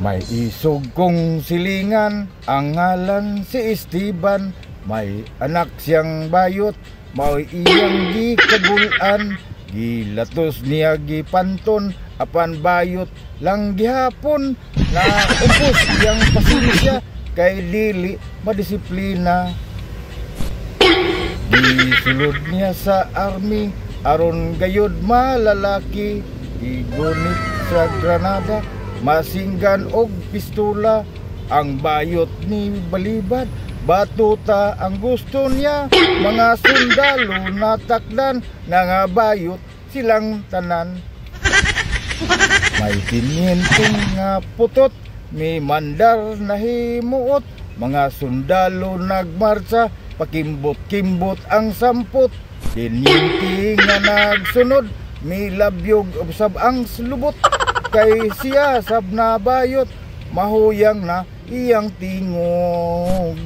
May isog kong silingan, ang ngalan si Esteban. May anak siyang bayot, mao'y iyang gikagulan. Gilatos niya gipanton, apan bayot lang gihapon. Na upos yang pasensya, kay dili madisiplina. Gisulod niya sa army, aron gayod malalaki. Igunit sa granada, masinggan og pistola. Ang bayot ni balibad, batuta ang gusto niya. Mga sundalo natakdan, nangabayot silang tanan. May tininting nga putot, may mandar na himuot. Mga sundalo nagmarsa, pakimbot-kimbot ang samput. Tininting nga nagsunod, may labyog sab ang lubot. Kay siya sab na bayot, mahuyang na iyang tingog.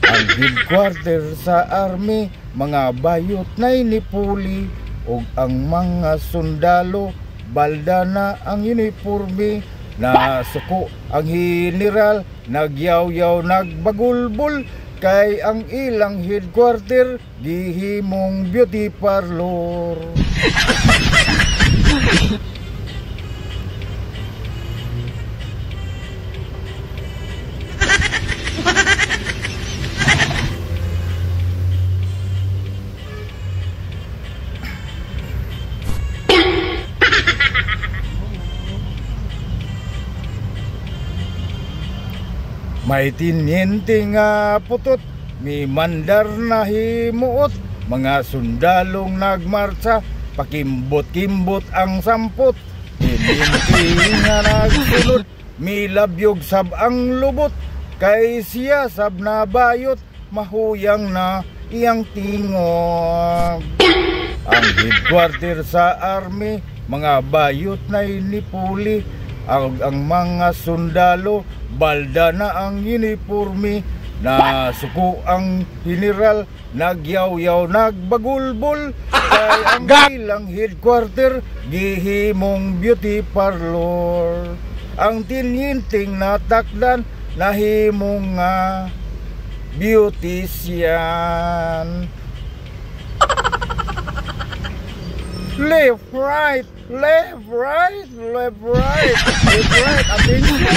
Ang headquarter sa army, mga bayot na'y nipuli. Og ang mga sundalo, balda na ang uniforme. Nasuko ang general, nagyaw-yaw nagbagulbol. Kay ang ilang headquarter, gihimong beauty parlor. May tiniente nga putot, may mandar na himuot. Mga sundalong nagmarsa, pakimbot-kimbot ang samput. Tiniente nga nagsulod, may labyog sab ang lubot. Kay siya sab na bayot, mahuyang na iyang tingog. Ang headquarter sa army, mga bayot na'y nipuli. Ang mga sundalo, balda na ang uniforme. Nasuko ang general, nagyaw-yaw nagbagulbol. Kay ang ilang headquarter, gihimong beauty parlor. Ang tininting natakdan, nahimong nga beautician. Left, right, left, right, left, right, left, right, attention.